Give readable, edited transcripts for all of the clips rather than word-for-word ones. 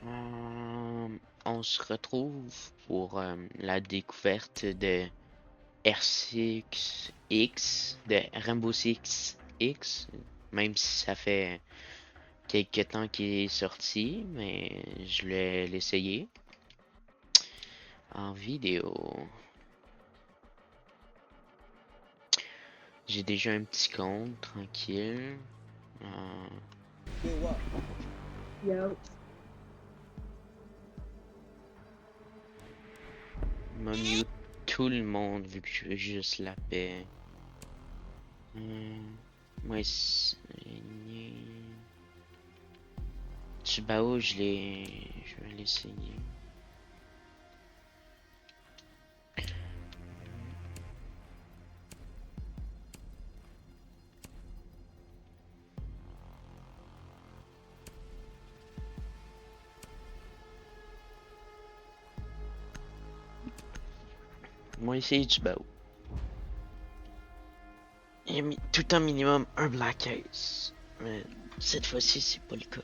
On se retrouve pour la découverte de R6X, de Rainbow Six X, même si ça fait quelques temps qu'il est sorti, mais je l'ai essayé en vidéo. J'ai déjà un petit compte tranquille. Yo. M'a mute tout le monde vu que je veux juste la paix. Moi, Tsubao, je vais l'essayer. Moi, essayer Tsubao. Il a mis tout un minimum un Black Ice. Mais cette fois-ci, c'est pas le cas.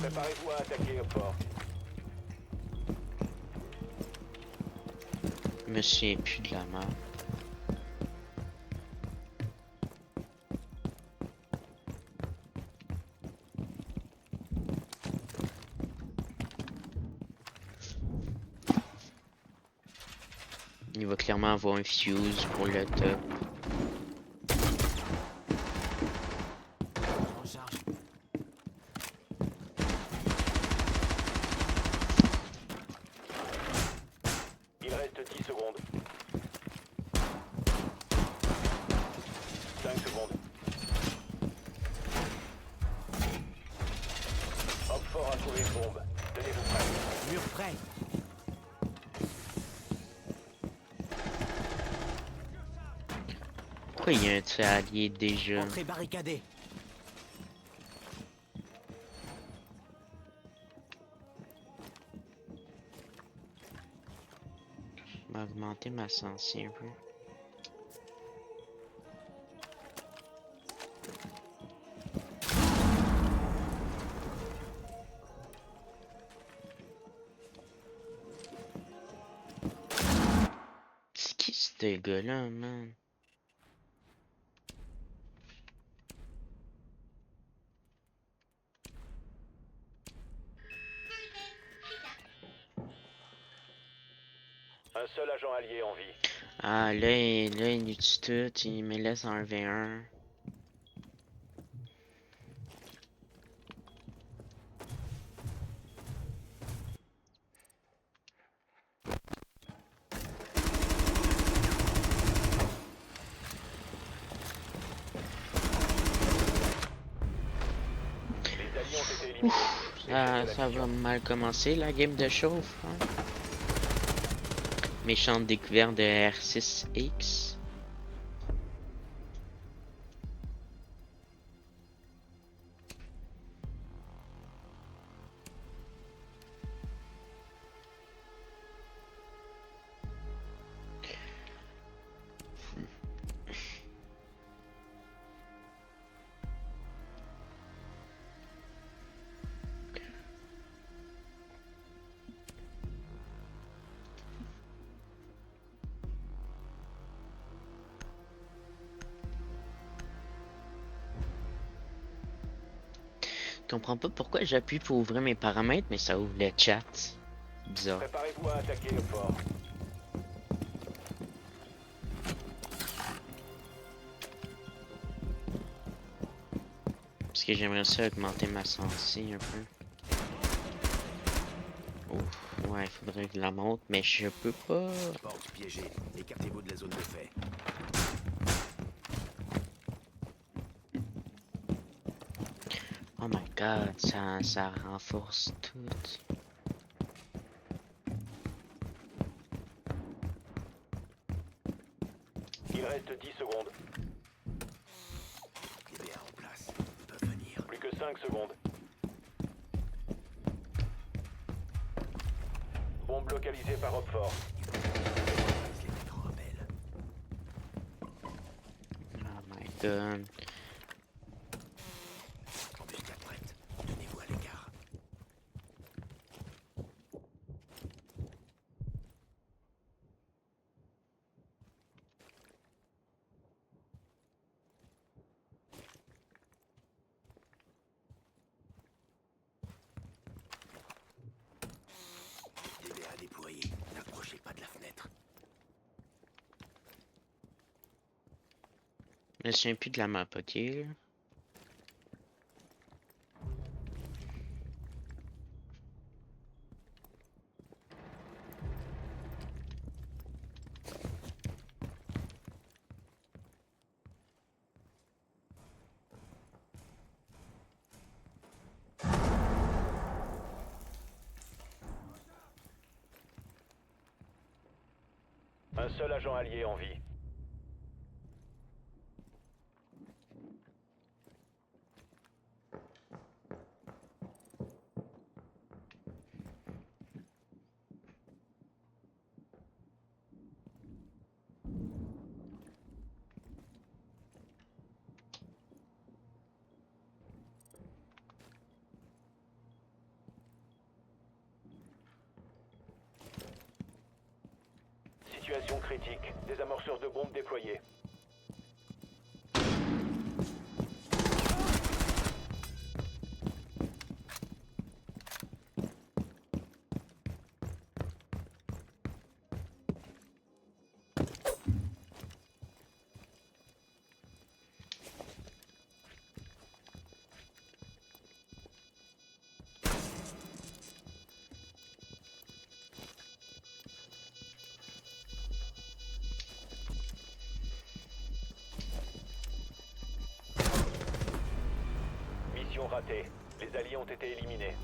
Préparez-vous à attaquer au fort. Je me souviens plus de la map. Il va clairement avoir un fuse pour le top. En charge. Il reste 10 secondes. 5 secondes. Hop fort a trouvé une bombe. Tenez-vous prêts. Mur prêt. Pourquoi il y a un tir allié déjà? Entrée barricadée. Je vais augmenter ma sensi un peu. C'est qui ce gars-là, man? Un seul agent allié en vie. Ah, là, il utilise tout, il me laisse en 1v1. Les alliés ont été éliminés. Ça va mal commencer la game de chauffe. Hein? Méchante découverte de R6X. Je comprends pas pourquoi j'appuie pour ouvrir mes paramètres, mais ça ouvre le chat. Bizarre. Préparez-vous à attaquer au fort. Parce que j'aimerais ça augmenter ma sensi un peu. Ouf, ouais, faudrait que je la monte, mais je peux pas. Porte piégée. Écartez-vous de la zone de fait. Oh my god, ça renforce tout. Il reste 10 secondes. Les BA en place. Ils peuvent venir. Plus que 5 secondes. Bombe localisée par Hopfort. Les mecs en rappel. Oh my god. Embuscade prête. Tenez-vous à l'écart. Je me souviens plus de la map, ok? Là. Un seul agent allié en vie. Situation critique. Des amorceurs de bombes déployés. Mission ratée. Les alliés ont été éliminés.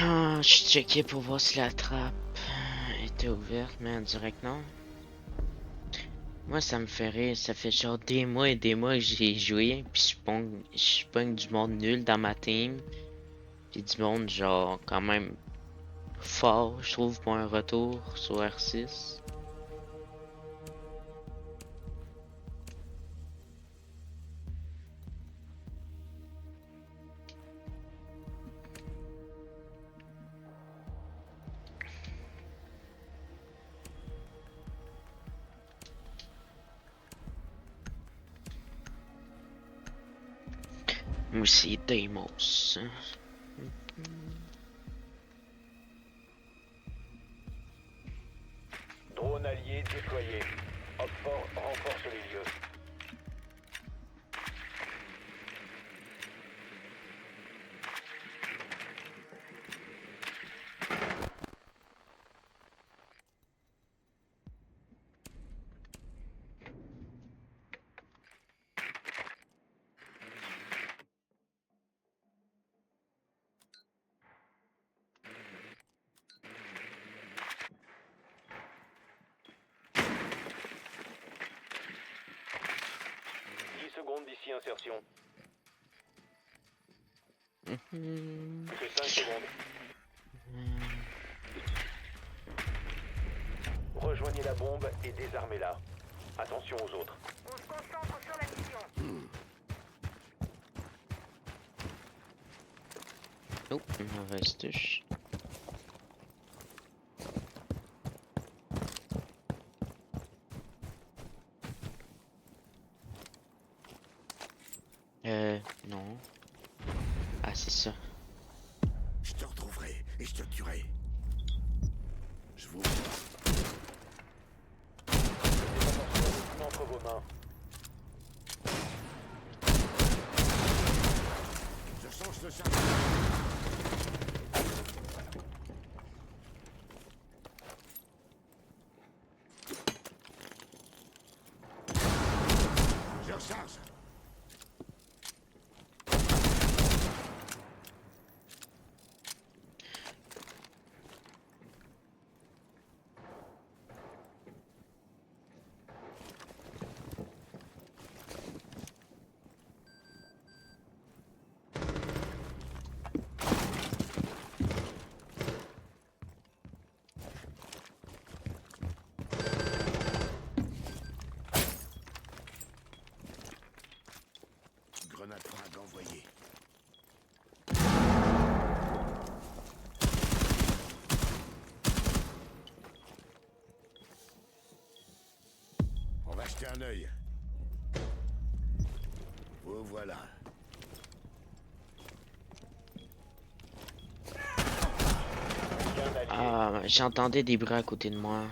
Ah, je checkais pour voir si la trappe était ouverte, mais on dirait que non. Moi, ça me fait rire. Ça fait genre des mois et des mois que j'ai joué, puis je pogne du monde nul dans ma team. Puis du monde genre quand même fort, je trouve, pour un retour sur R6. Moi aussi, Deimos. Drone allié déployé. Opfort renforce les lieux. Secondes d'ici insertion. Plus que 5 secondes. Rejoignez la bombe et désarmez-la. Attention aux autres. On se concentre sur la mission. Oh, une mauvaise touche. Non. Ah, c'est ça. Je te retrouverai et je te tuerai. Je vous... Entre vos mains. Je change de charge. Je recharge. Grenade frag envoyée. On va jeter un œil. Vous voilà. Ah, j'entendais des bruits à côté de moi.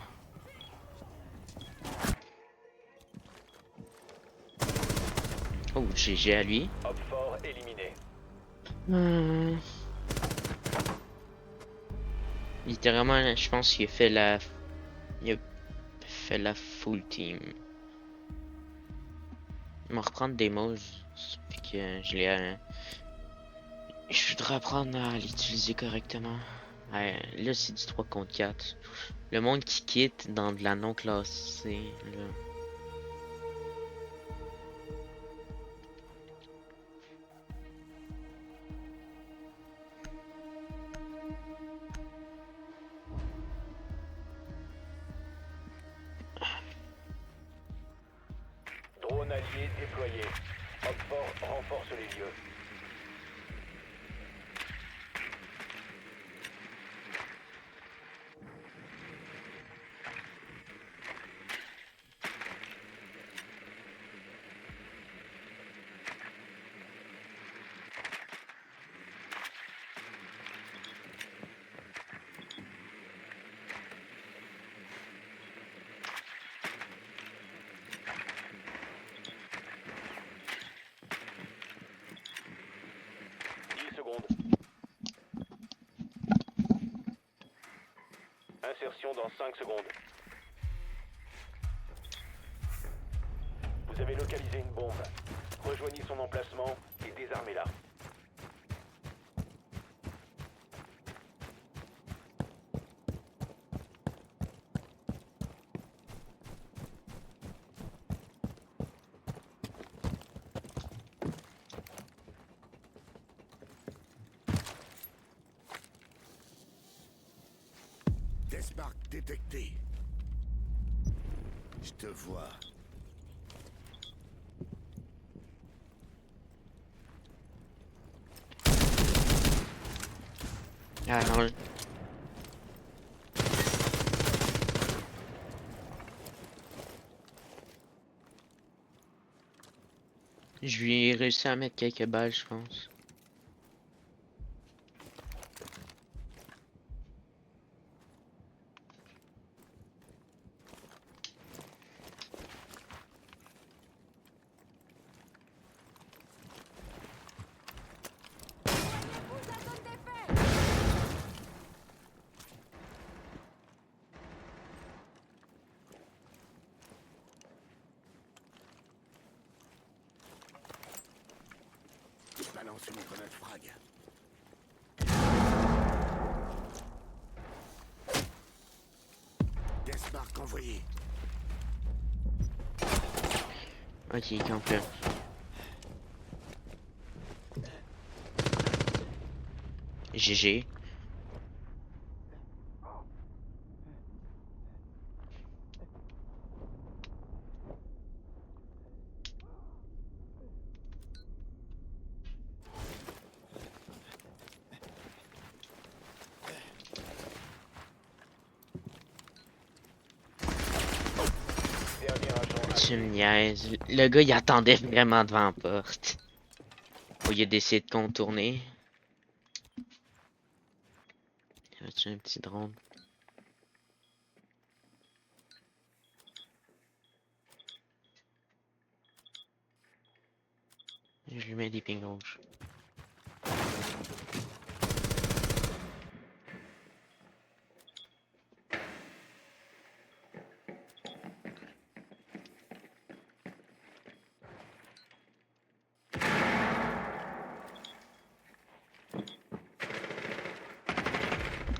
Oh, GG à lui. Op 4 éliminé. Hmm. Littéralement, je pense qu'il a fait la... Il a fait la full team. Je vais me reprendre des mots, puis que je l'ai... Je voudrais apprendre à l'utiliser correctement. Ouais, là, c'est du 3 contre 4. Le monde qui quitte dans de la non classée, là. Drone allié déployé. Op 4 renforce les lieux. Insertion dans 5 secondes. Vous avez localisé une bombe. Rejoignez son emplacement et désarmez-la. Deathmark détecté. Je te vois. Ah non. Je lui ai réussi à mettre quelques balles, je pense. Balance une grenade frag. Deathmark envoyé. Ok, campe là. GG. Dernier agent Tu me niaises. Le gars, il attendait vraiment devant la porte. Au lieu d'essayer de contourner. Y a-tu un petit drone? Je lui mets des pings rouges.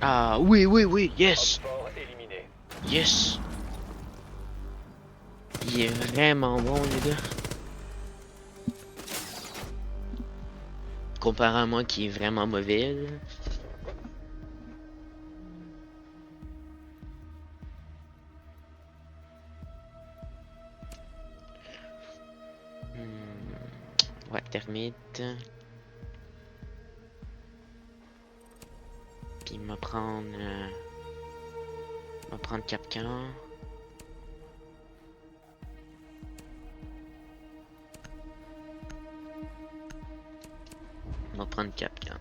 Ah oui, oui, oui, yes! Op 4 éliminé. Yes! Il est vraiment bon, les gars. Comparé à moi qui est vraiment mauvais, là. Ouais, termite. Puis me prendre... me prendre Capcan. On va prendre Capcan.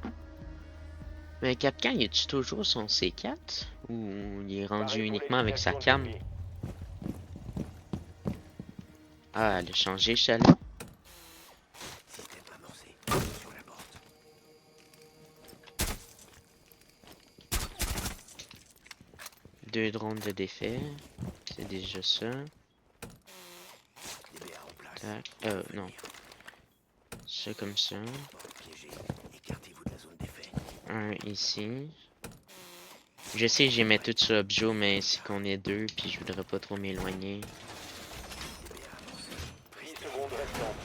Mais Capcan, il a-tu toujours son C4? Ou il est rendu Parez pour uniquement avec sa l'élimination cam? de l'ennemi. Ah, elle a changé celle-là. 2 drones de défait. C'est déjà ça. DBA en place. Tac. Non. Ça comme ça. Piégé. Écartez-vous de la zone d'effet. Un ici. Je sais, j'ai mis tout sur Objo, mais c'est qu'on est 2, puis je voudrais pas trop m'éloigner. DBA avancé. 10 secondes restantes.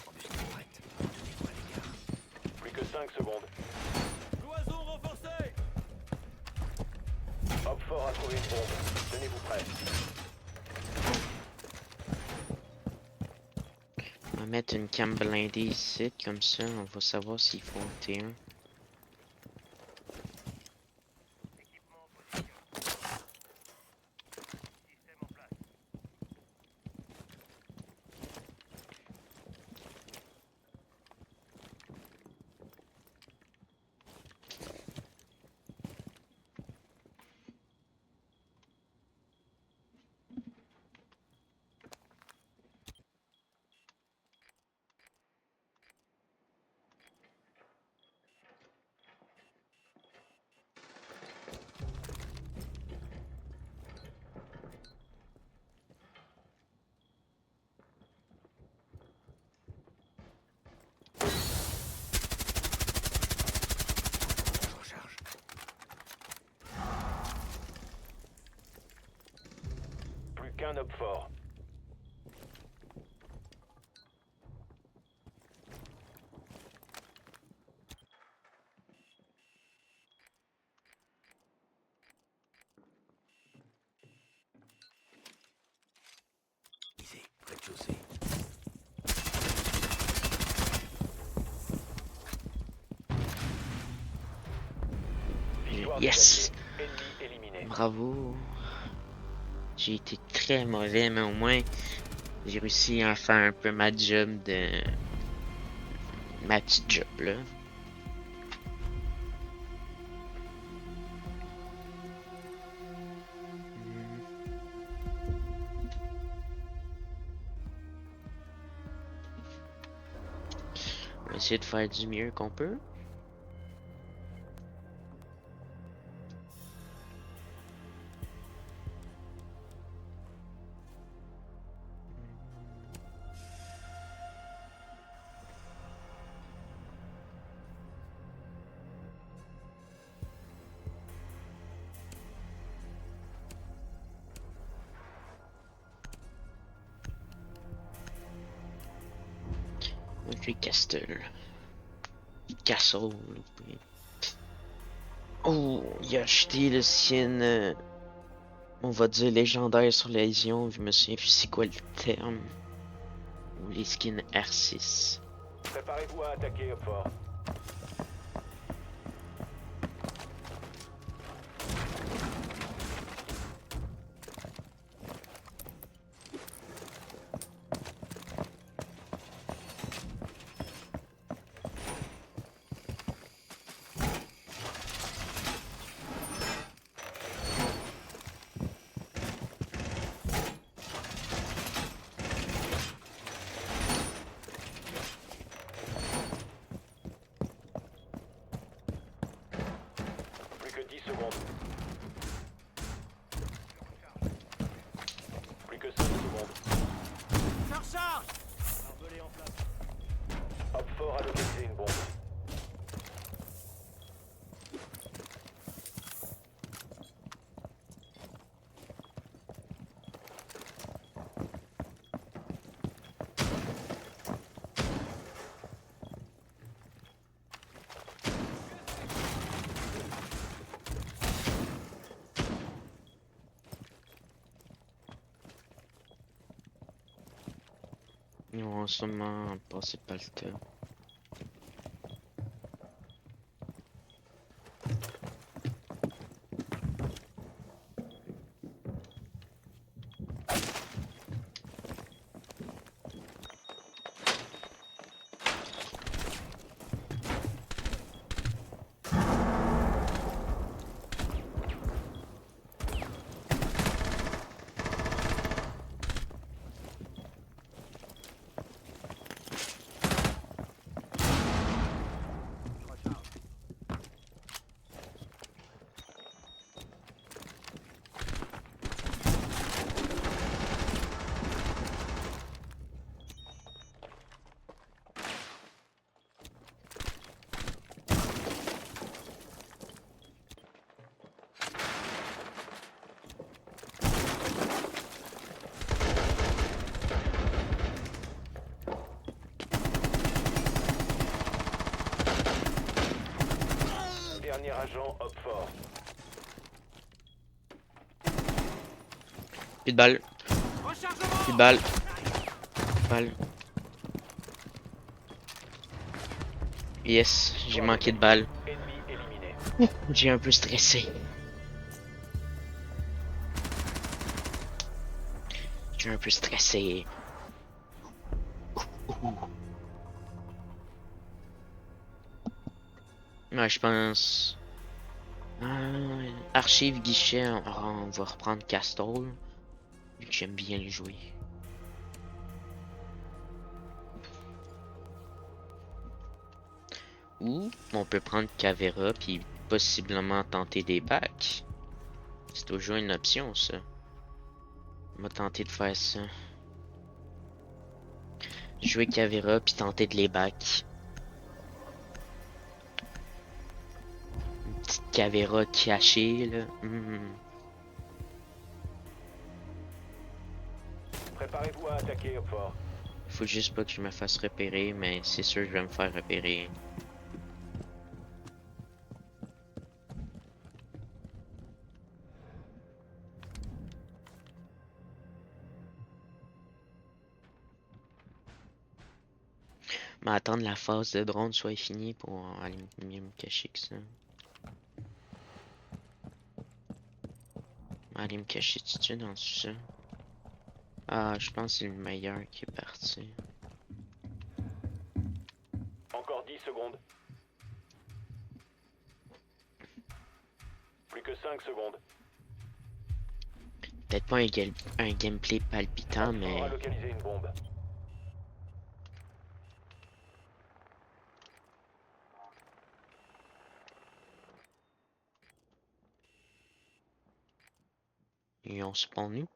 Embuscade prête. Tenez-vous à l'écart. Plus que 5 secondes. Cloison renforcée. Hop fort a trouvé une bombe. Tenez-vous prêts. On va mettre une cam blindée ici, comme ça, on va savoir s'il faut un T1. Je recharge. Plus qu'un hop fort. Visez. Rez-de-chaussée. Victoire Yes! des alliés. Ennemi éliminé. Bravo! J'ai été très mauvais, mais au moins, j'ai réussi à faire un peu ma job de... ma petite job, là. On va essayer de faire du mieux qu'on peut. Ok, Castle. Castle. Oui. Oh, il a acheté le skin, on va dire légendaire sur la Légion. Je me souviens plus c'est quoi le terme. Ou les skins R6. Préparez-vous à attaquer hop fort. Plus que 10 secondes. Plus que 5 secondes. Ça recharge. Barbelé en place. Hop fort a localisé une bombe. Non, en ce moment, c'est pas le temps. agent op fort. Plus de balles. Rechargement. Plus de balles. Plus de balles. Yes, j'ai manqué de balles. Ennemi éliminé. J'ai un peu stressé. J'ai un peu stressé. Ouais, je pense. Archive guichet, on va reprendre Castrol. Vu que j'aime bien le jouer. Ou on peut prendre Caveira puis possiblement tenter des packs. C'est toujours une option ça. On va tenter de faire ça. Jouer Caveira puis tenter de les back. Une petite Caveira cachée là. Préparez-vous à attaquer op fort. Faut juste pas que je me fasse repérer, mais c'est sûr que je vais me faire repérer. Mais attendre la phase de drone soit finie pour aller mieux me cacher que ça. Aller me cacher tout de suite dans ça. Ah, je pense que c'est le meilleur qui est parti. Encore 10 secondes. Plus que 5 secondes. Peut-être pas un gameplay palpitant, Op fort mais a localisé une bombe. ils ont spawn nous.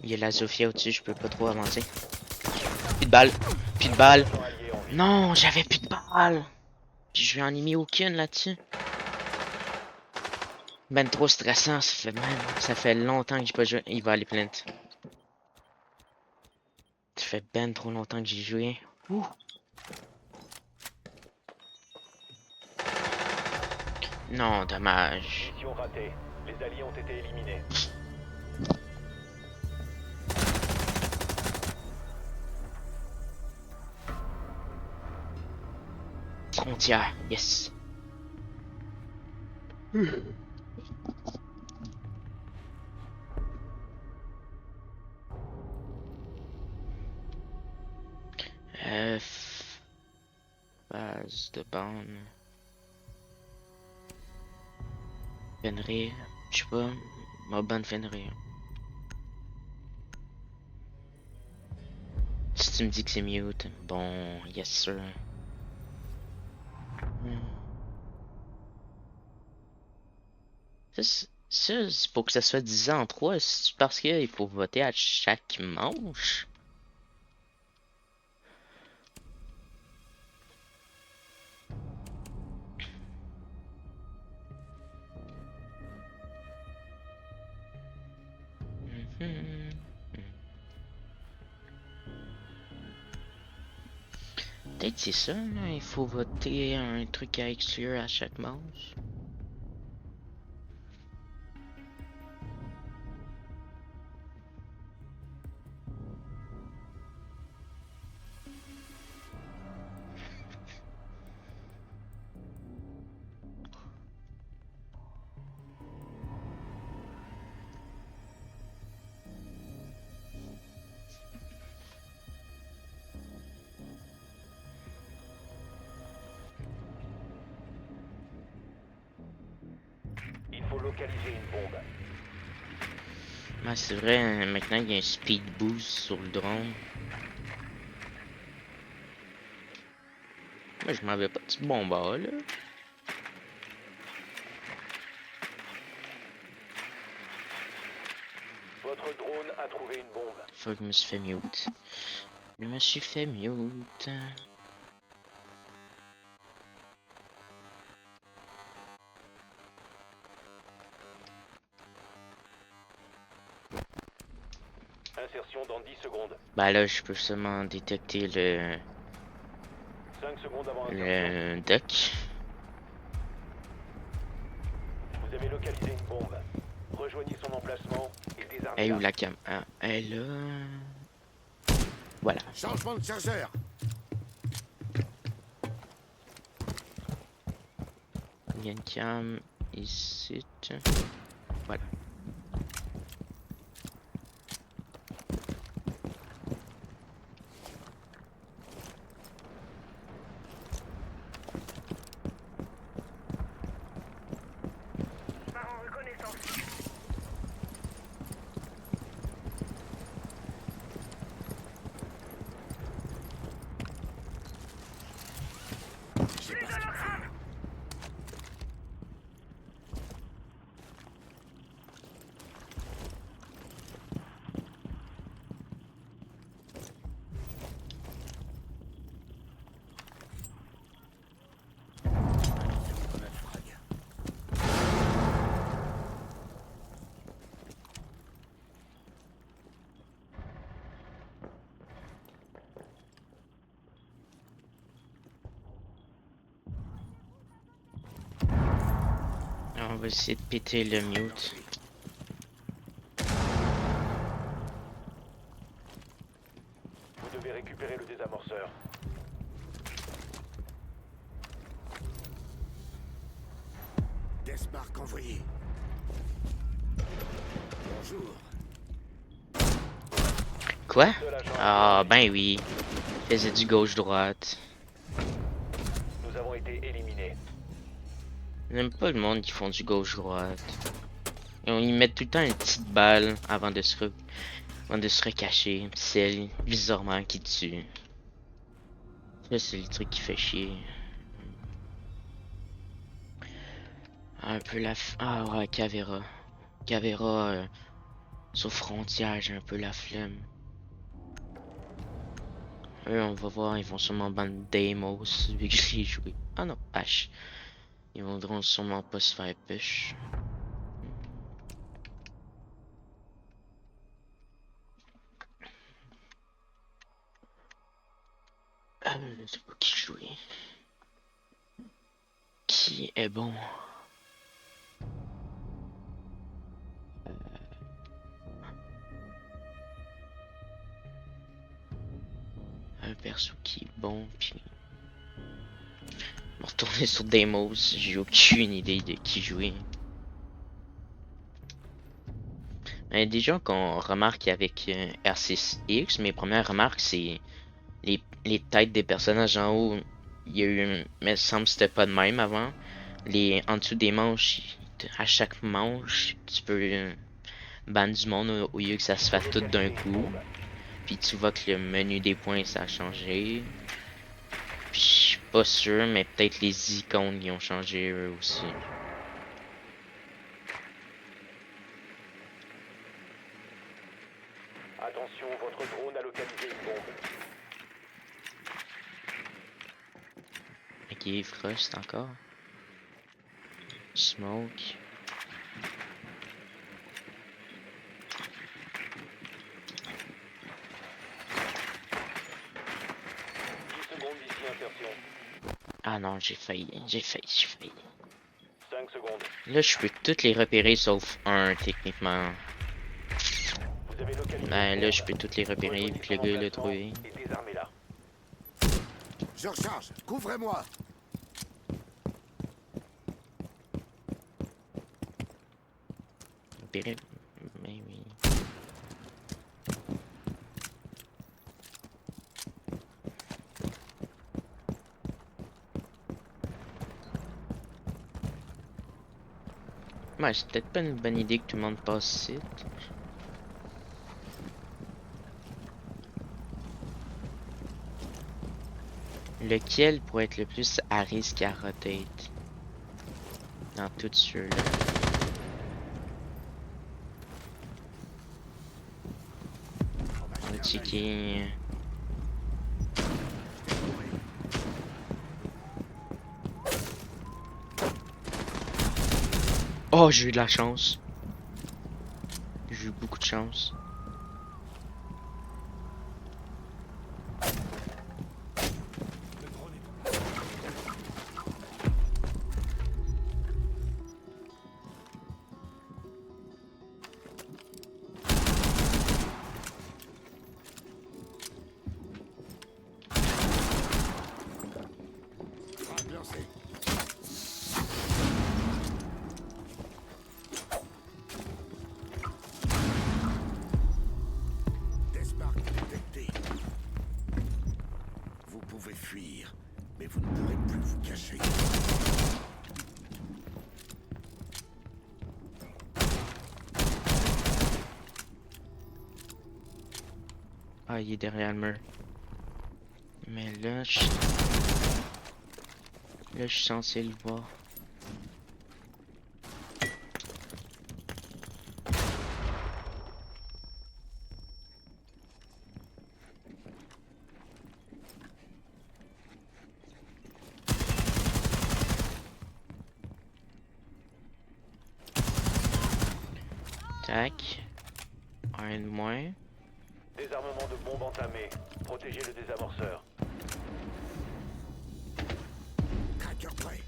Il y a la Zofia au-dessus, je peux pas trop avancer. Plus de balles. Plus de balles. Agent allié en vie. Non, j'avais plus de balles. Puis je vais en y mis aucune là-dessus. Ben trop stressant, ça fait longtemps que j'ai pas joué. Il va aller plein. Ça fait ben trop longtemps que j'ai joué. Ouh. Non, dommage. Mission ratée. Les alliés ont été éliminés. Frontière, yes. Phase de bande. Fenrir, je sais pas. Ma bonne Fenrir. Si tu me dis que c'est mute, bon, yes sir. Ça, pour que ça soit 10 ans en 3, c'est parce qu'il faut voter à chaque manche. Peut-être c'est ça, là. Il faut voter un truc à exclure à chaque manche. Il faut localiser une bombe. Ah, c'est vrai, hein, maintenant il y a un speed boost sur le drone. Moi, je m'avais pas de bomba là. Votre drone a trouvé une bombe. Faut que je me suis fait mute. Je me suis fait mute. Insertion dans 10 secondes. Bah là, je peux seulement détecter 5 secondes avant insertion. le duck. Vous avez localisé une bombe. Rejoignez son emplacement et Elle est désarmez-la. où la cam? Ah, elle est là. Voilà. Changement de chargeur. Il y a une cam ici. Voilà. Par en reconnaissance. J'ai Plus pas d'hologrammes. comme un frag. On va essayer de péter le mute. Vous devez récupérer le désamorceur. Deathmark envoyé. Bonjour. Quoi? Seul agent Ah, ben oui. Faisait du gauche-droite. Nous avons été éliminés. J'aime pas le monde qui font du gauche-droite. Ils mettent tout le temps une petite balle avant de se recacher. C'est elle, bizarrement, qui tue. Ça, c'est le truc qui fait chier. Un peu Ah ouais, Cavera. Cavera, sur frontière, j'ai un peu la flemme. Eux, on va voir, ils vont sûrement ban Deimos, vu que je l'ai joué. Ah non, H. Ils voudront sûrement pas se faire push. Je sais pas qui jouer. Qui est bon? Un perso qui est bon, puis... On va retourner sur Deimos, j'ai aucune idée de qui jouer. Déjà qu'on remarque avec R6X, mes premières remarques c'est les têtes des personnages en haut. Il y a eu, mais il semble que c'était pas de même avant. En dessous des manches, à chaque manche, tu peux ban du monde au lieu que ça se fasse tout d'un coup. Puis tu vois que le menu des points ça a changé. Puis je suis pas sûr, mais peut-être les icônes qui ont changé eux aussi. Attention, votre drone a localisé une bombe. Ok, Frost encore. Smoke. insertion. Ah non, j'ai failli. 5 secondes. Là, je peux toutes les repérer sauf un, techniquement. Vous avez localisé Ben une là, bombe. je peux toutes les repérer, Rejoignez puis le son gars l'a emplacement trouvé. et désarmez-la. Je recharge. Couvrez-moi. Repérer. Mais oui. Ouais, c'est peut-être pas une bonne idée que tout le monde passe ici. Lequel pourrait être le plus à risque à rotate? Dans tout ceux-là. On va checker. Oh, j'ai eu de la chance. J'ai eu beaucoup de chance. Frappe lancée. Deathmark détecté. Vous pouvez fuir, mais vous ne pourrez plus vous cacher. Ah, il est derrière le mur. Mais là, je suis censé le voir. Tac. Un de moins. Désarmement de bombe entamé. Protégez le désamorceur. Tracker prêt.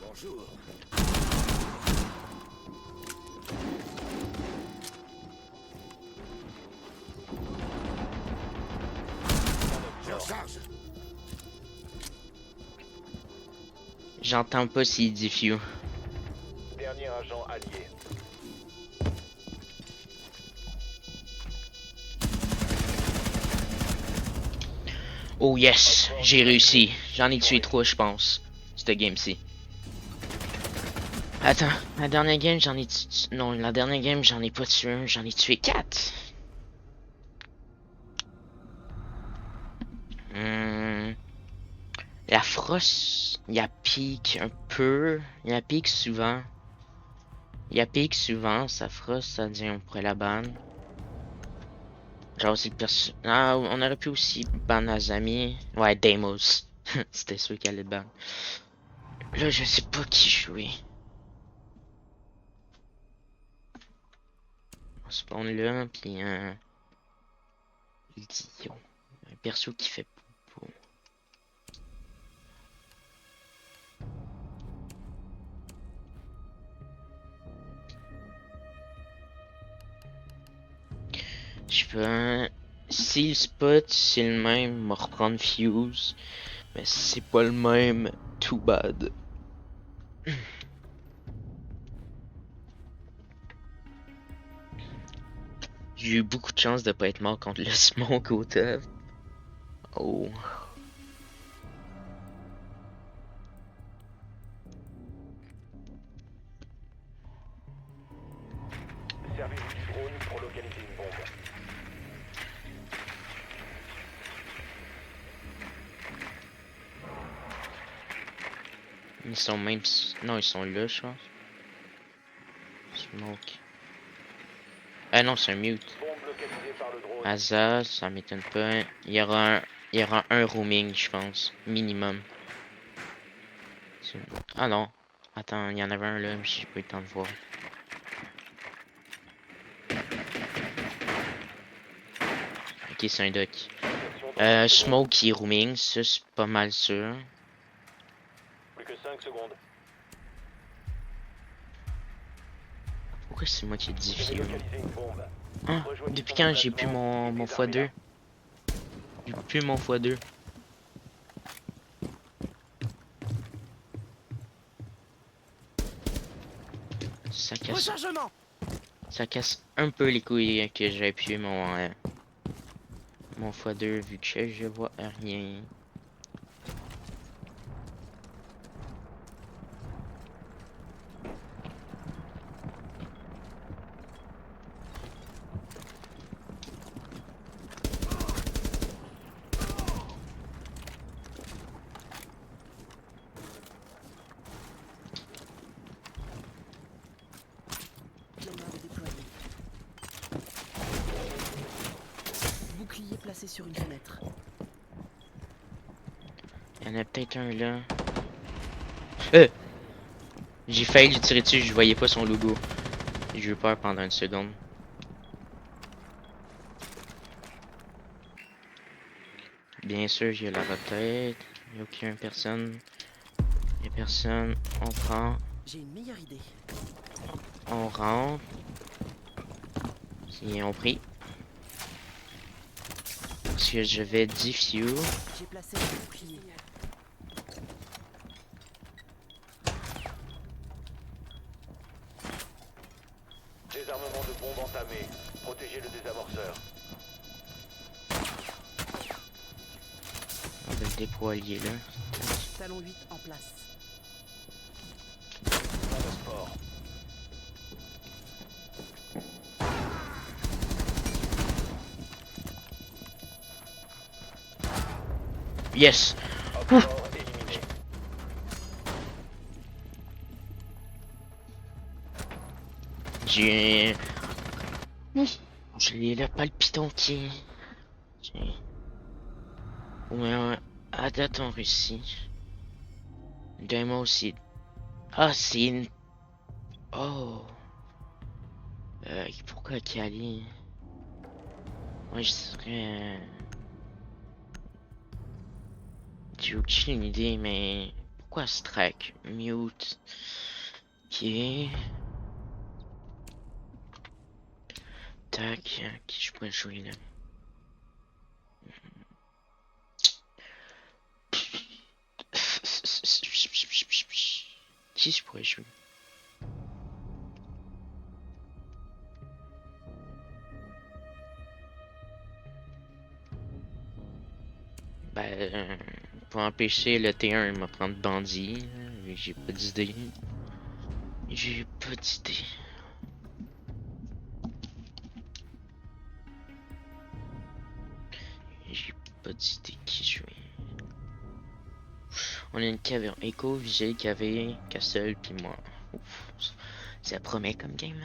Bonjour. Je recharge. J'entends pas s'il dit few. Dernier agent allié. Oh yes, j'ai réussi. J'en ai tué 3, je pense. Cette game-ci. Attends, la dernière game, j'en ai tué... Non, la dernière game, j'en ai pas tué un, j'en ai tué 4. La frost, il y a pique un peu. Il y a pique souvent. Ça frost, ça dit on pourrait la ban. Genre c'est le perso... Ah, on aurait pu aussi ban Azami. Ouais, Deimos. C'était sûr qu'il allait ban. Là, je sais pas qui jouer. On spawn là, puis Idiot. Un perso qui fait popo. Je peux... Si le spot c'est le même, me reprendre Fuse. Mais si c'est pas le même, too bad. J'ai eu beaucoup de chance de pas être mort contre le smoke au top. Oh. Servez-vous du drone pour localiser une bombe. Ils sont même... Non, ils sont là, je pense. Smoke. Ah non, c'est un mute. Bombe localisée par le drone. Asa, ça m'étonne pas. Il y aura un roaming, je pense. Minimum. Ah non. Attends, il y en avait un là, mais j'ai pas eu le temps de voir. Ok, c'est un duck. Insertion Smoke qui est rooming, ça c'est pas mal sûr. Plus que 5 secondes. Pourquoi c'est moi qui ai dit Vous avez fio? localisé une bombe. Ah, Rejoignez depuis son quand j'ai plus emplacement mon et x2? désarmez-la. J'ai plus mon x2. Rechargement. Ça casse un peu les couilles que j'ai appuyé mon x2 vu que je vois rien. Flemmarde déployé. Bouclier placé sur une fenêtre. Il y en a peut-être un là. J'ai failli lui tirer dessus, je voyais pas son logo. J'ai eu peur pendant une seconde. Bien sûr, j'ai la retraite. Il n'y a aucune personne. Il y a personne. On prend. J'ai une meilleure idée. On rentre. Et on prie. Parce que je vais diffuse. J'ai placé un bouclier. Désarmement de bombe entamé. Protégez le désamorceur. On va le déployer là. Talon 8 en place. Pas de sport. Yes! Op-fort éliminé. J'ai. J'ai le palpitant qui. Ouais, à date en Russie. Demain aussi. Ah, c'est une. Oh. Pourquoi Kali? Moi, je serais. J'ai aucune idée, mais. Pourquoi Strike? Mute. Ok. Tac, qui je pourrais jouer là? Qui je pourrais jouer? Pour empêcher le T1 de me prendre bandit, j'ai pas d'idée. J'ai pas d'idée. J'ai pas d'idée qui jouer. On a une caverne. Echo, Vigil, KV, Castle, puis moi. Ouf, ça promet comme game.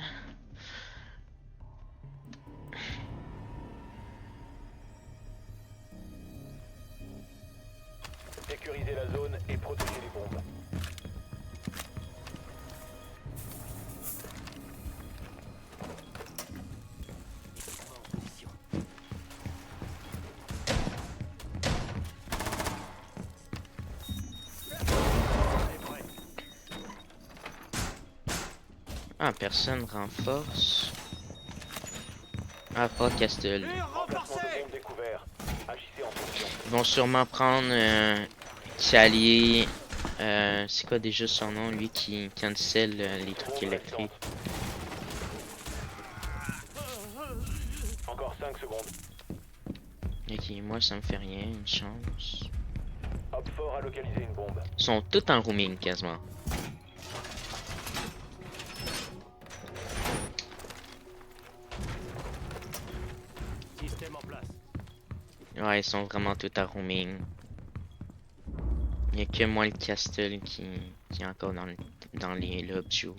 Sécurisez la zone et protégez les bombes. En position. Ah, personne renforce. Ah, pas Castle. Emplacement de bombe découvert. Agissez en fonction. Ils vont sûrement prendre Sally. C'est quoi déjà son nom, lui qui cancel les trucs Bombe électriques. restante. Encore 5 secondes. Ok, moi ça me fait rien, une chance. Op-fort a localisé une bombe. Ils sont tous en roaming quasiment. Système en place. Ouais, ils sont vraiment tous en roaming. Il n'y a que moi le Castle qui est encore dans les lobes du haut.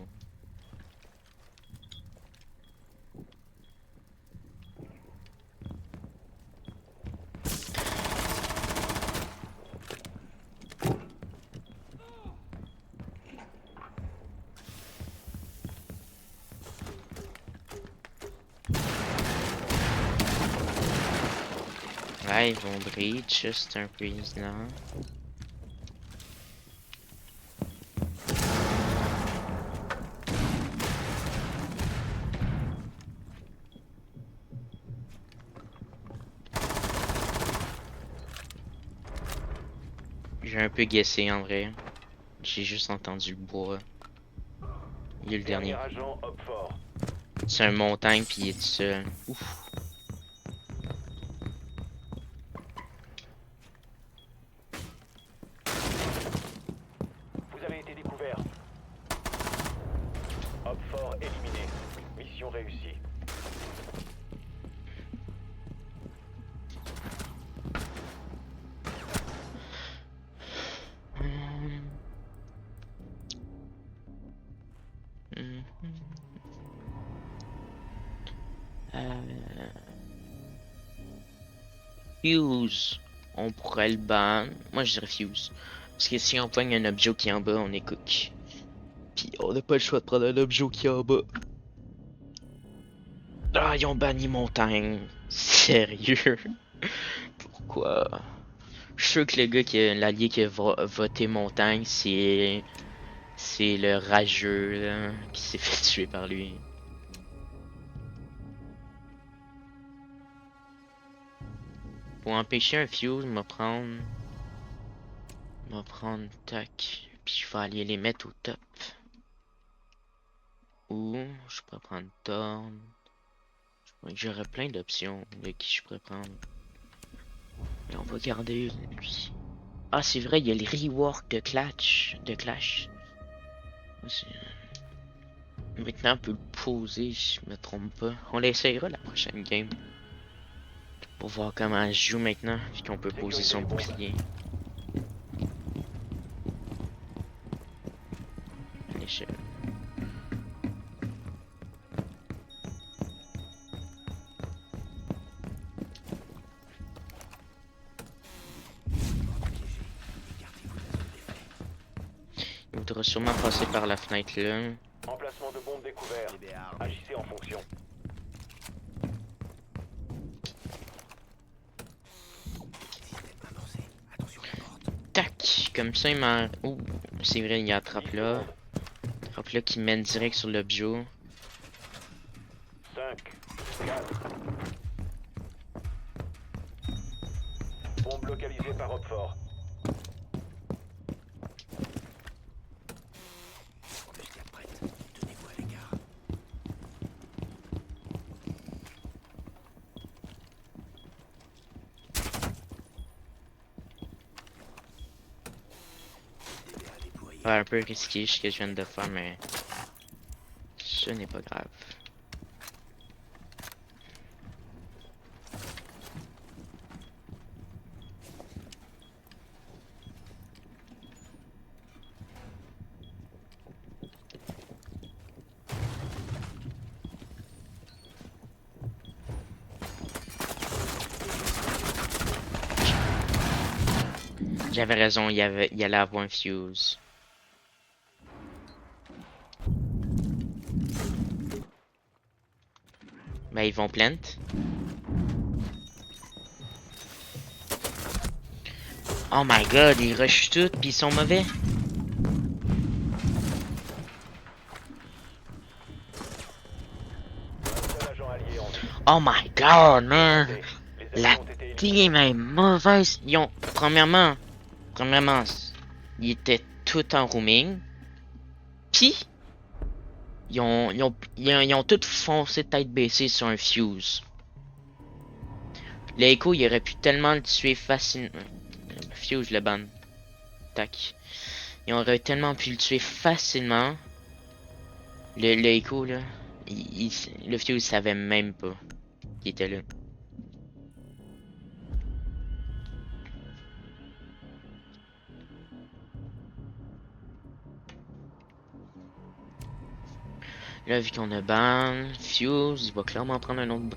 Ah, ils vont breach, c'est un peu évident. J'ai un peu guessé en vrai. J'ai juste entendu le bois. Il y a le Dernier dernier. agent, Hop fort. C'est un montagne puis il est tout seul. Ouf. Vous avez été découvert. Hop fort éliminé. Mission réussie. Mhm. Euh... Fuse. On pourrait le ban. Moi je dirais Fuse. Parce que si on pogne un objet qui est en bas, on est cook. Puis on n'a pas le choix de prendre un objet qui est en bas. Ah, ils ont banni montagne. Sérieux? Pourquoi? Je suis sûr que le gars qui a l'allié qui a voté montagne, c'est le rageux là, qui s'est fait tuer par lui. Pour empêcher un fuse, m'a prendre tac, puis je vais aller les mettre au top. Ou je pourrais prendre Thorn. J'aurais plein d'options de qui je pourrais prendre. Et on va garder lui. Ah c'est vrai, il y a les rework de Clash. Maintenant on peut le poser, si je me trompe pas. On l'essayera la prochaine game. Pour voir comment je joue maintenant, puis qu'on peut poser son bouclier. À l'échelle. Il voudra sûrement passer par la fenêtre là. Emplacement de bombe découvert. Agissez en fonction. Tac! Comme ça il m'a. Oh, c'est vrai, il y a attrape là. Attrape là qui mène direct sur le bio. 5, 4. Bombe localisée par Hop fort. Ouais, un peu risqué ce que je viens de faire, mais ce n'est pas grave. J'avais raison, il allait avoir un fuse. Ben ils vont plant. Oh my god, ils rushent tout puis ils sont mauvais. Un seul agent allié en vie. Oh my god, man. Les La alliés ont été éliminés. team est mauvaise. Ils ont, premièrement, ils étaient tout en roaming. Puis, ils ont tout foncé tête baissée sur un fuse. L'Echo, il aurait pu tellement le tuer facilement. Fuse, le ban. Tac. Il aurait tellement pu le tuer facilement. Le Echo, là. Le Fuse savait même pas qu'il était là. Là, vu qu'on a ban, Fuse, il va clairement prendre un autre.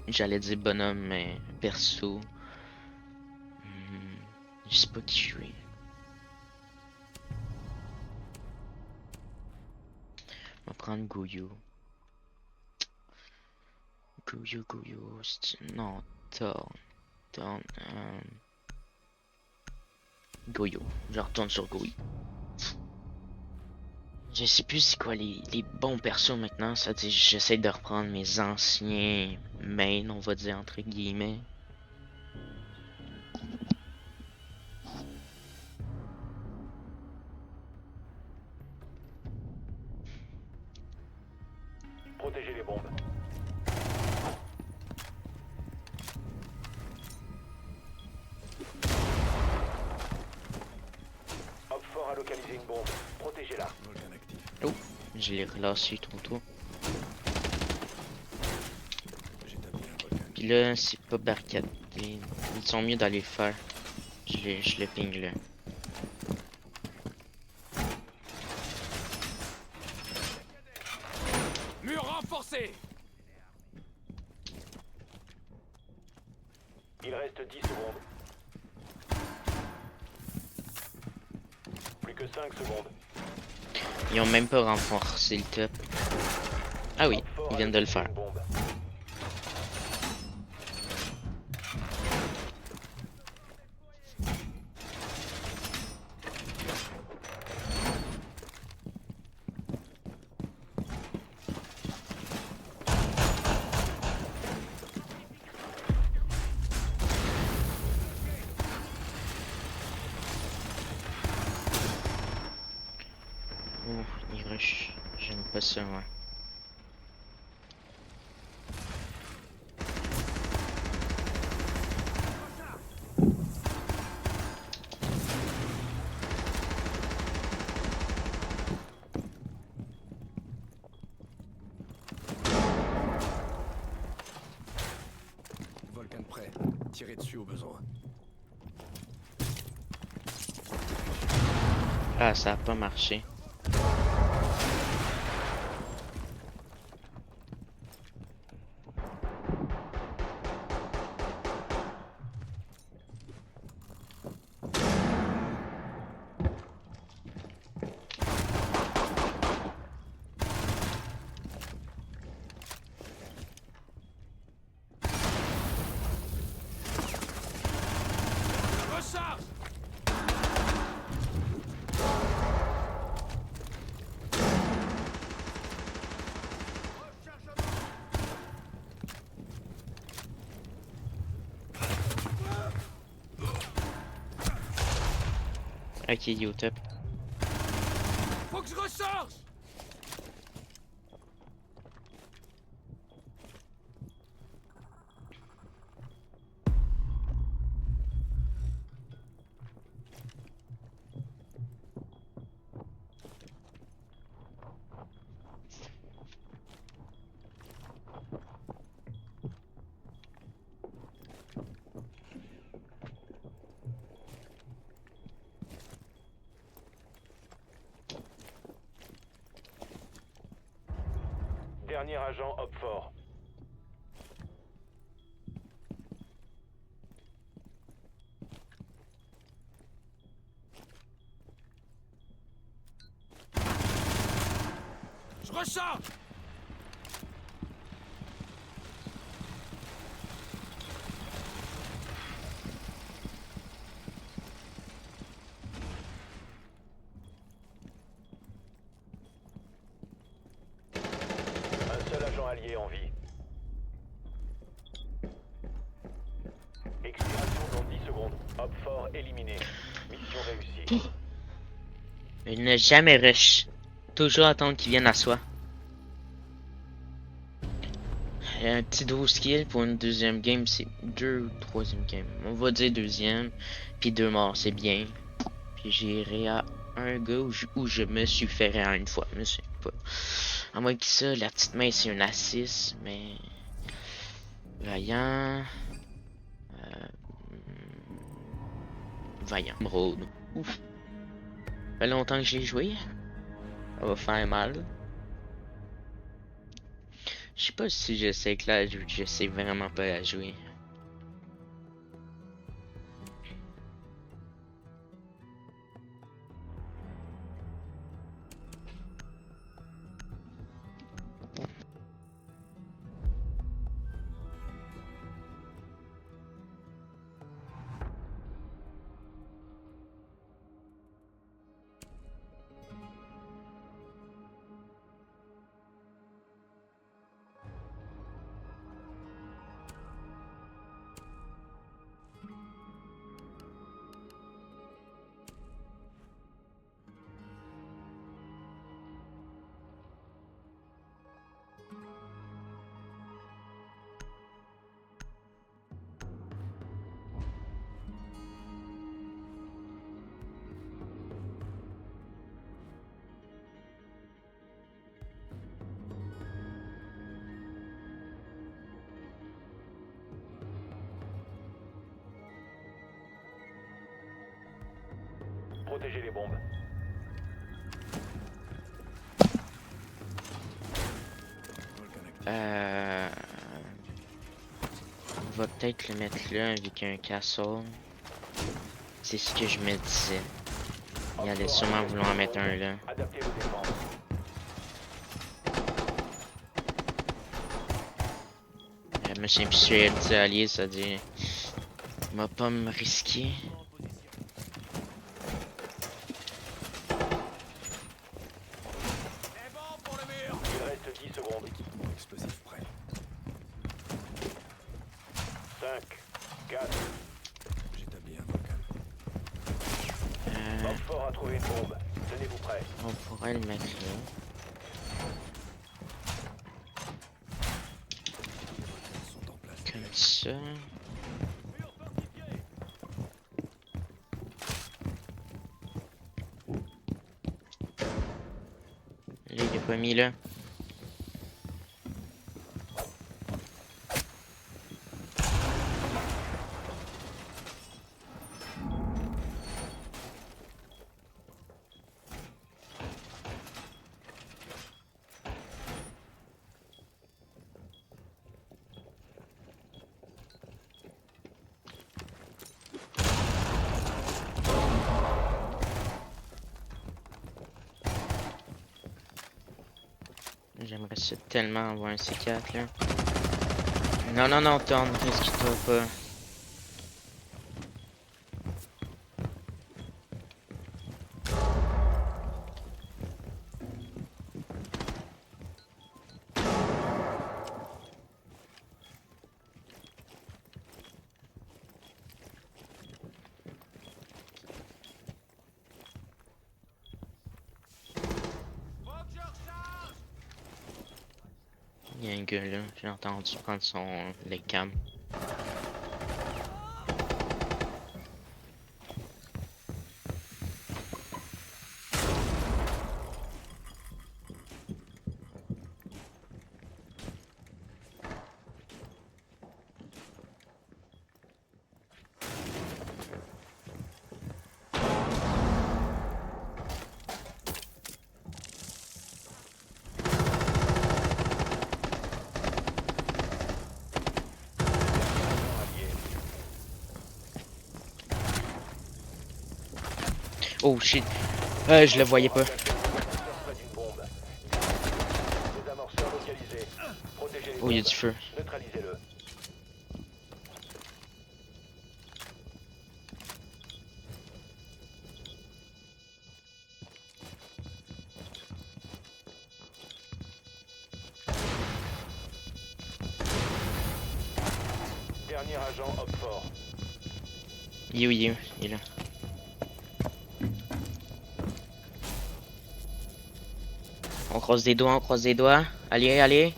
J'allais dire bonhomme, mais perso. Je sais pas qui jouer. On va prendre Goyo. Goyo, non, Thor. Dans Goyo. Je retourne sur Goyo. Je sais plus c'est quoi les bons persos maintenant. Ça dit j'essaie de reprendre mes anciens mains, on va dire entre guillemets. Protégez les bombes. Op 4 a localisé une bombe. Protégez-la. Volcan actif. Oh, je l'ai relâché trop tôt. J'établis un volcan. Puis là, c'est pas barricadé. Ils sont mieux d'aller le faire. Je le ping là. Mur renforcé. Il reste 10 secondes. Plus que 5 secondes. Ils ont même pas renforcé le top. Ah oui, Op 4 ils a viennent de le localisé faire. une bombe. Oh, ils rush. J'aime pas ça, ouais. Volcan prêt. Tirez dessus au besoin. Ah, ça a pas marché. Recharge. Ok, il est au top. Faut que je recharge. Dernier agent Op 4. Je recharge. Un seul agent allié en vie. Expiration dans 10 secondes. Op 4 éliminé. Mission réussie. Il ne jamais rush. Toujours attendre qu'ils viennent à soi. Un petit 12 kills pour une deuxième game, c'est deux ou troisième game. On va dire deuxième, puis 2 morts, c'est bien. Puis j'irai à un gars où je me suis fait à une fois, mais c'est pas. À moins que ça, la petite main c'est un assist, mais. Vaillant. Vaillant. Road. Ouf. Ça fait longtemps que j'ai joué. Ça va faire mal. Je sais pas si je sais que là, je sais vraiment pas la jouer. Protégez les bombes. On va peut-être le mettre là avec un castle. C'est ce que je me disais. Il allait sûrement vouloir en mettre un là. Adaptez vos défenses. Je me suis habitué à allié, ça dit. On va pas me risquer. C'est bon pour le mur. Il reste 10 secondes. Explosif prêt. 5, 4. J'établis un volcan. Oxford a trouvé une bombe. Tenez-vous prêts. On pourrait le mettre là. Ils sont en place. Comme ça. Mur fortifié. Là, il est pas mis là. J'aimerais ça tellement avoir un C4 là. Non, non, non, tourne, risque-toi pas. Faut que je recharge. Il y a un gars là, j'ai entendu prendre les cams. Oh shit, je le voyais pas. Près d'une bombe. Des amorceurs localisés. Protégez les Oh, il y a bombes. du feu. Neutralisez-le. Dernier agent Oxford. Il est où, il est où? Il est là. On croise des doigts, on croise des doigts. Allez, allez.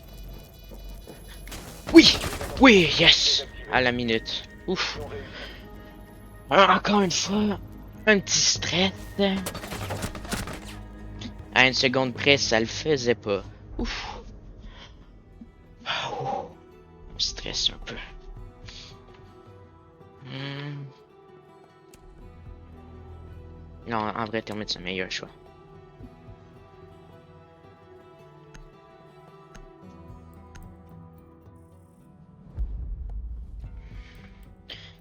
Oui! Oui, yes! À la minute. Ouf. Non réussi. Encore une fois, un petit stress. À une seconde près, ça le faisait pas. Ouf. On stresse un peu. Non, en vrai, termite, c'est le meilleur choix.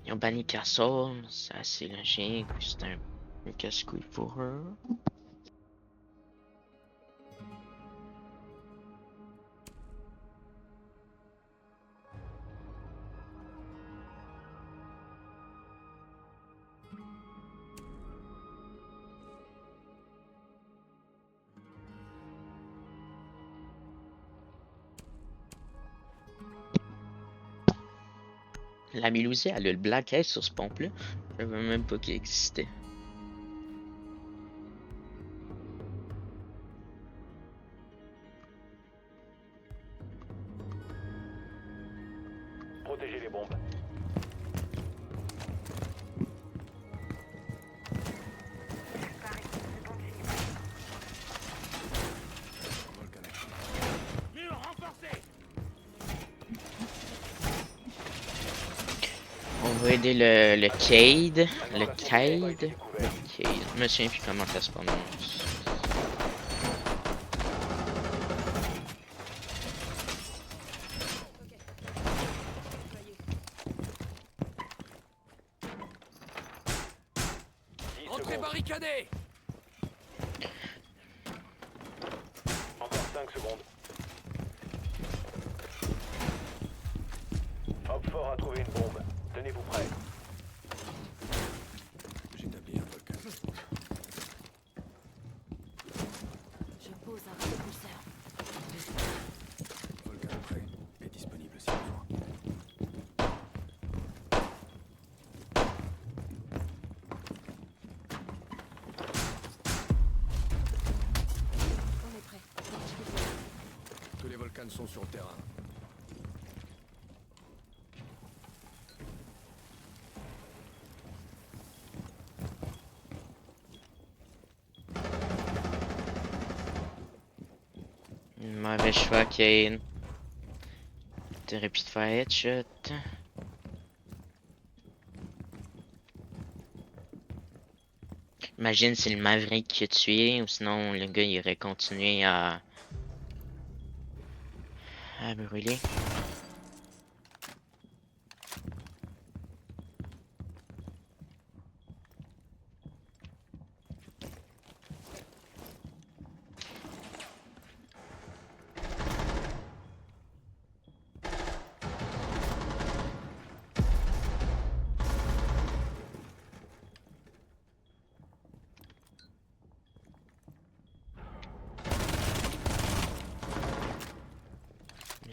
Ils ont banni Castle, c'est assez logique, c'est un casse-couille pour eux. La Milousie, elle a le Black Ice sur ce pompe-là. Je savais même pas qu'il existait. Protégez les bombes. Volcan actif. Mur renforcé. On On va aider le Cade. Le Un Cade. a été Le découvert. Cade. Je me souviens plus comment ça se prononce. Entrez barricadés! Encore 5 secondes. Hop fort a trouvé une bombe. Tenez-vous prêts. J'établis un volcan. Je pose un repousseur. Volcan prêt et disponible si besoin. On est prêt. Tous les volcans sont sur le terrain. Mauvais choix, Kane. T'aurais pu te faire headshot. Imagine si le Maverick qui a tué, ou sinon le gars il aurait continué à brûler.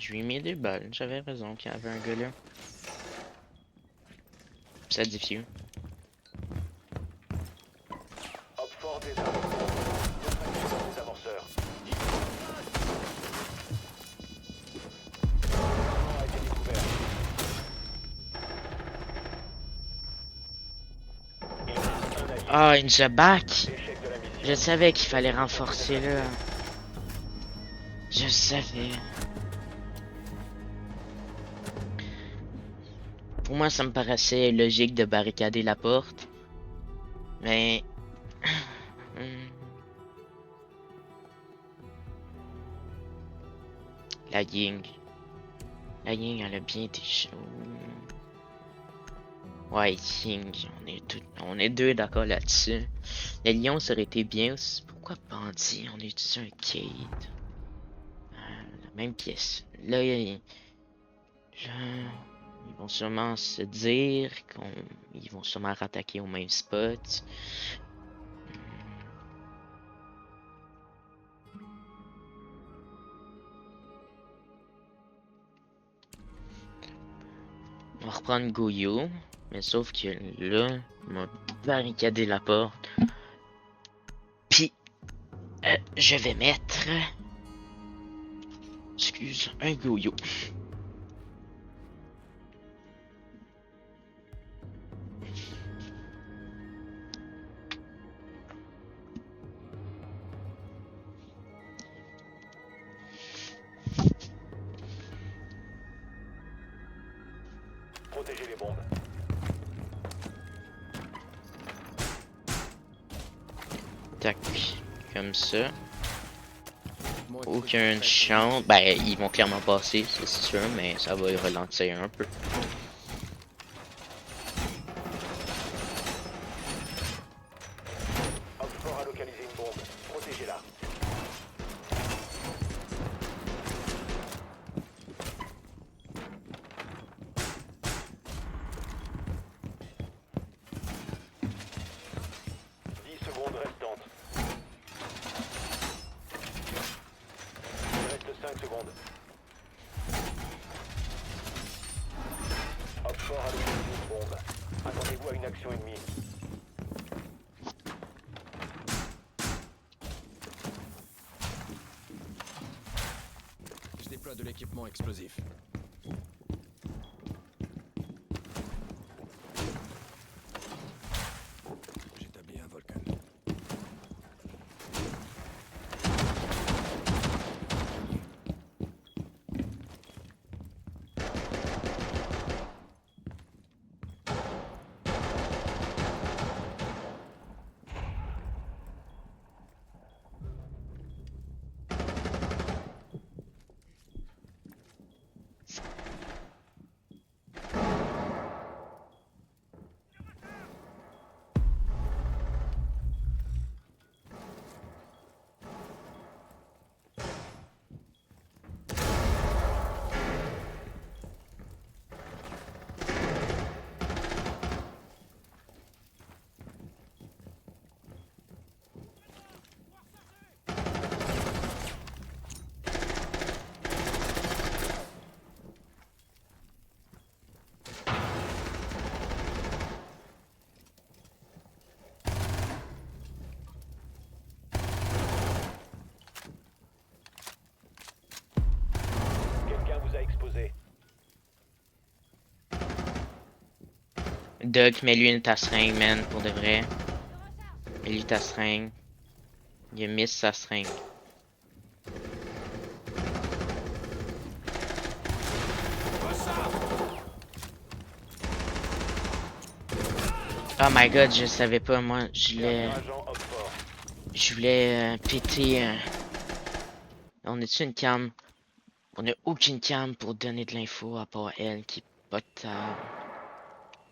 Je lui ai mis des balles, j'avais raison qu'il y avait un gars là. Ça diffuse. Hop fort des armes. Neutralisez des amorceurs. A été découvert. Il reste un allié. Ah, il nous a back! Échec de la mission. Je savais qu'il fallait renforcer là. Je savais. Pour moi, ça me paraissait logique de barricader la porte. Mais... La Ying. La Ying, elle a bien été chaud. Ouais, Ying, on est deux d'accord là-dessus. Le lion, ça aurait été bien aussi. Pourquoi bandit? On utilise un Cade. La même pièce. Là, ils vont sûrement se dire qu'ils vont sûrement rattaquer au même spot. On va reprendre Goyo, mais sauf que là, on m'a barricadé la porte. Puis, je vais mettre... Excuse, un Goyo. Protégez les bombes. Tac, comme ça. Aucune chance. Ben, ils vont clairement passer, c'est sûr, mais ça va y ralentir un peu. Hop fort a localisé une bombe. Protégez-la. Secondes restantes. Il reste 5 secondes. Hop fort a localisé une bombe. Attendez-vous à une action ennemie. Je déploie de l'équipement explosif. J'établis un volcan. Doc, mets-lui ta seringue, man, pour de vrai. Mets-lui ta seringue. Il a miss sa seringue. Oh my god, je savais pas, moi, Dernier agent Op 4. je voulais péter. On est-tu une cam? On a aucune cam pour donner de l'info à part elle qui est potable.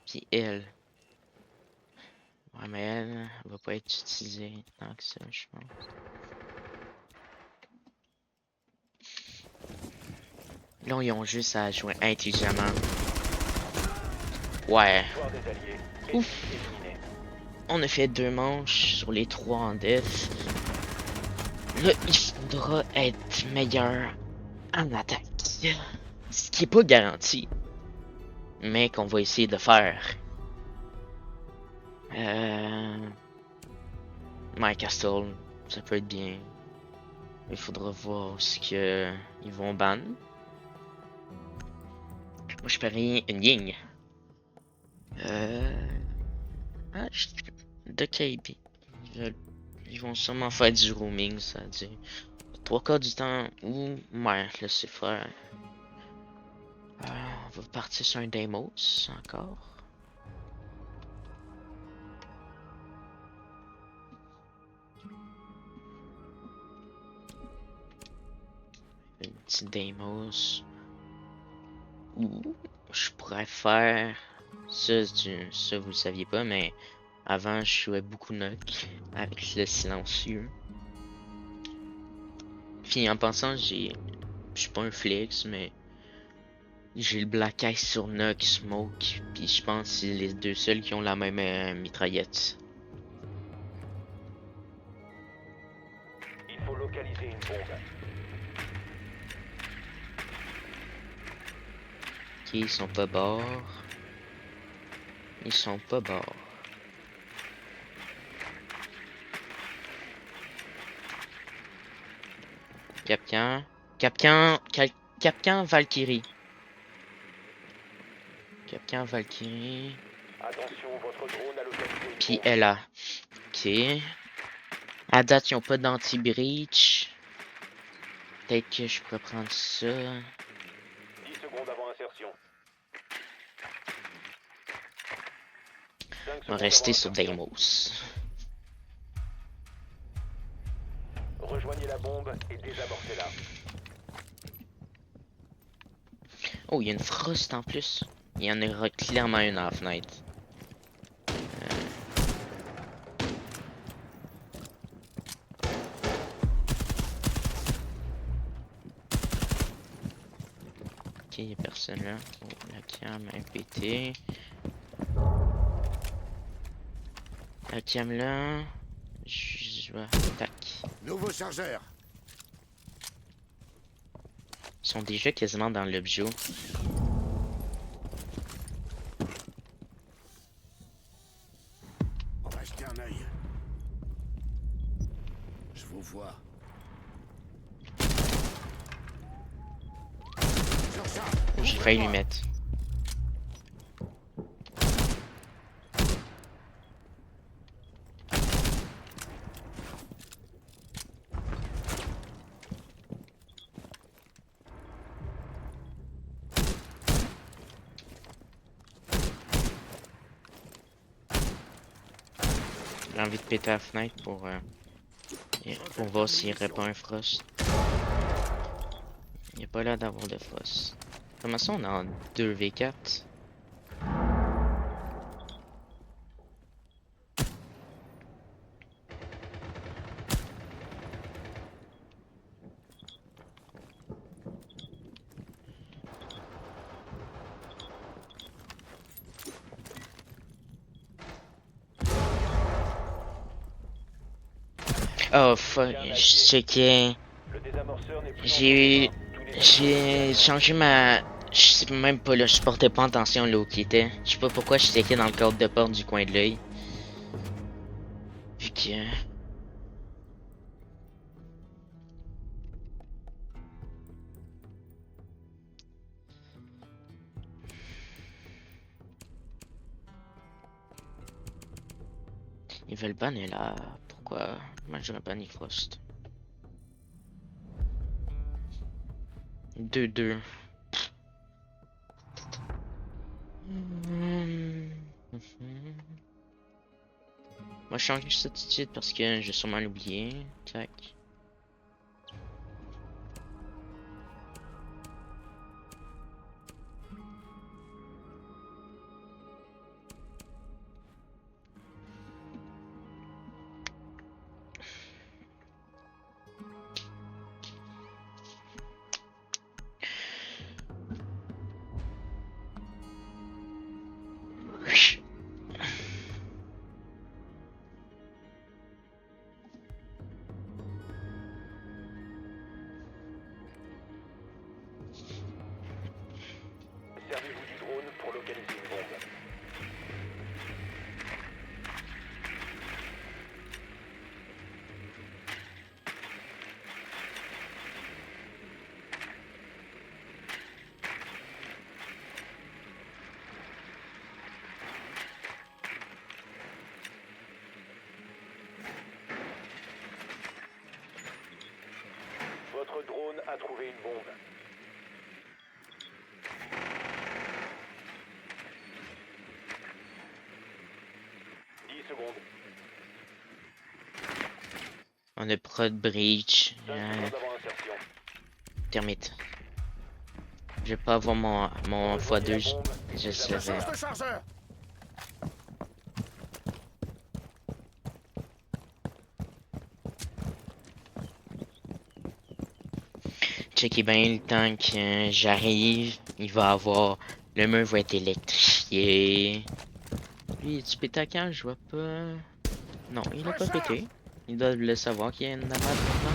Puis elle. Ouais, mais elle va pas être utilisée tant que ça, je pense. Là, ils ont juste à jouer intelligemment. Ouais. Victoire des alliés. Ouf. Éliminé. On a fait 2 manches sur les 3 en def. Là, il faudra être meilleur en attaque. Ce qui est pas garanti. Mais qu'on va essayer de faire. Mike Castle, ça peut être bien. Il faudra voir ce que ils vont ban. Moi, je parie une ligne. Ah, de KB. Ils vont sûrement faire du roaming, ça veut dire. 3 quarts du temps, ou ouais, laissez faire. On va partir sur un Deimos encore. Un petit Deimos. Ou je pourrais faire ça, ça vous le saviez pas, mais avant je jouais beaucoup Nock avec le silencieux. Puis en pensant, je suis pas un flex, mais j'ai le Black Ice sur Nock, Smoke, puis je pense que c'est les deux seuls qui ont la même mitraillette. Il faut localiser une bombe. Ok, ils sont pas bords. Ils sont pas bords. Capcan. Capcan Valkyrie. Capcan Valkyrie. Attention, votre drone a localisé une Puis bombe. elle a. Ok. À date, ils ont pas d'anti-breach. Peut-être que je pourrais prendre ça. 10 secondes avant insertion. 5 On va secondes rester avant sur insertion. Deimos. Rejoignez la bombe et désamorcez-la. Oh, il y a une frost en plus. Il y en aura clairement une à la fenêtre. Ok, il y a personne là. Oh, la cam a pété. La cam là. Je vais. Tac. Nouveau chargeur. Ils sont déjà quasiment dans l'objet. On va jeter un œil. Je vous vois. Sur ça. Oh, j'ai failli lui mettre. J'ai envie de péter la fenêtre pour voir s'il répond un frost. Il n'y a pas l'air d'avoir de frost. Comment ça on est en 2v4? Oh fuck, je checkais. Le désamorceur n'est plus J'ai en commun. Tous les j'ai changé ma. Je sais même pas là, je portais pas attention là où qui était. Je sais pas pourquoi je checkais dans le cadre de porte du coin de l'œil. Vu que. Ils veulent banner là. Pourquoi? Moi j'aurais banni Frost. 2-2. Moi je change ça tout de suite parce que j'ai sûrement l'oublié. Tac. Servez-vous du drone pour localiser une bombe. Votre drone a trouvé une bombe. Secondes. On a prod breach. 5 secondes avant insertion. Termite. Je vais pas avoir mon x2. Je serai. Charge de chargeur. Checkez bien le temps que j'arrive. Il va avoir. Le mur va être électrifié. Lui, tu pété à quand? Je vois pas. Non, il a pas pété. Il doit le savoir qu'il y a une abat maintenant.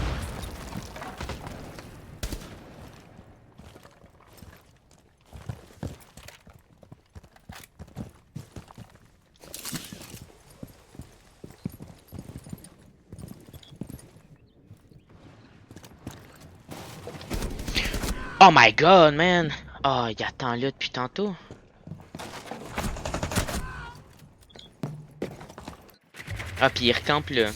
Oh my god, man! Oh, il attend là depuis tantôt. Ah, puis il recampe là.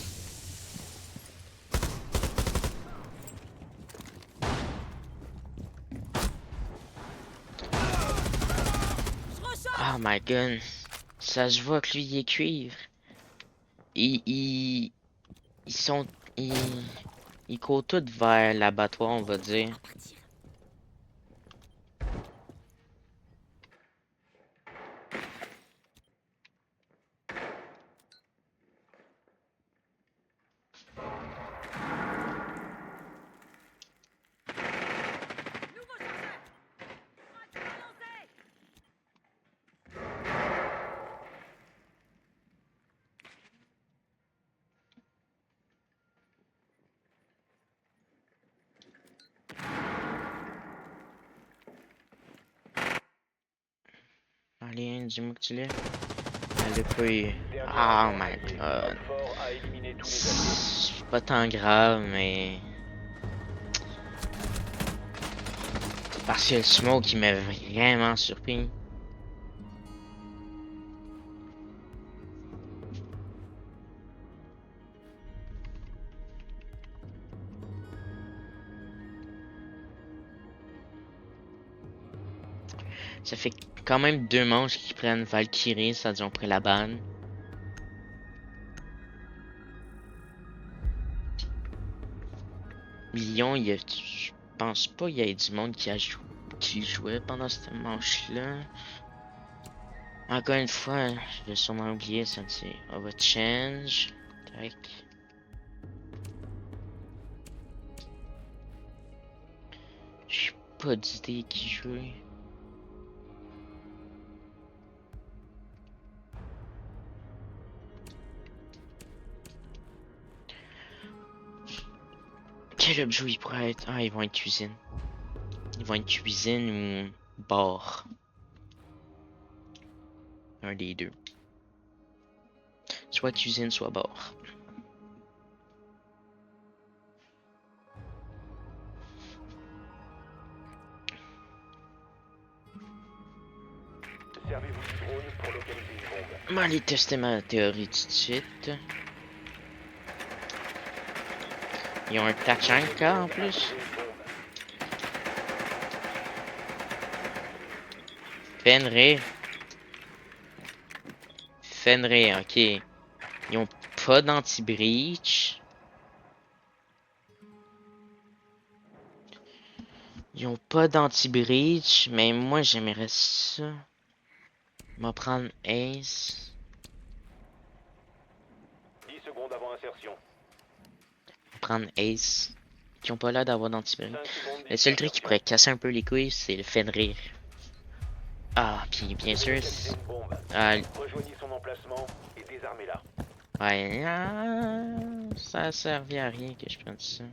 Oh my god. Ça se voit que lui il est cuivre. Ils sont. Ils courent tous vers l'abattoir, on va dire. Allez, dis-moi que tu l'as. Elle est pas eu. Oh my god. Fort a éliminé tous les alliés. C'est pas tant grave, mais. Parce que le smoke il m'a vraiment surpris. Ça fait quand même 2 manches qui prennent Valkyrie, ça dit on pris la banne. Lyon, je pense pas qu'il y ait du monde qui jouait pendant cette manche-là. Encore une fois, je vais sûrement oublier ça, c'est on va change. Tac. J'ai pas d'idée qui jouait. Quel objet il pourrait être? Ah, ils vont être cuisine. Ils vont être cuisine ou bar. Un des deux. Soit cuisine, soit bar. Servez-vous du drone pour localiser une bombe. vais aller tester ma théorie tout de suite. Ils ont un Tachanka en plus. Fenrir. Fenrir, ok. Ils ont pas d'anti-breach. Ils ont pas d'anti-breach, mais moi j'aimerais ça. On va prendre Ace. 10 secondes avant insertion. Prendre Ace. Qui ont pas l'air d'avoir d'anti-breach. 5 secondes Le seul truc qui pourrait casser un peu les couilles, c'est le Fenrir. Ah, puis bien sûr. Localisez une bombe. Ah, Rejoignez son emplacement et désarmez-la. ouais, ça a servi à rien que je prenne ça.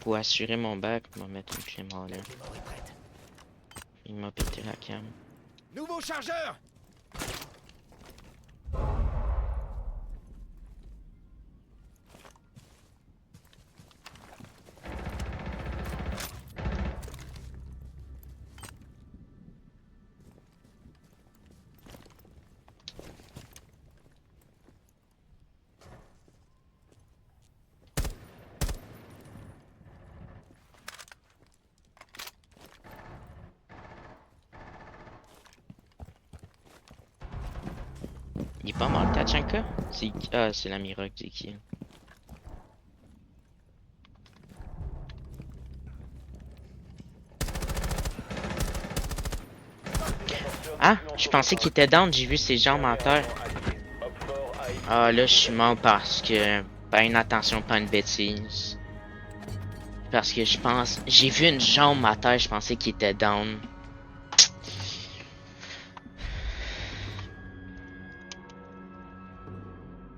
Pour assurer mon bac, je vais mettre une clé mort là. La Clément est prête. Il m'a pété la cam. Nouveau chargeur! Il est pas mort, Tachanka? C'est... Ah, c'est la Mira qui kill. Ah, je pensais qu'il était down, j'ai vu ses jambes en terre. Ah, là, je suis mort parce que... Pas une attention, pas une bêtise. Parce que je pense... J'ai vu une jambe à terre, je pensais qu'il était down.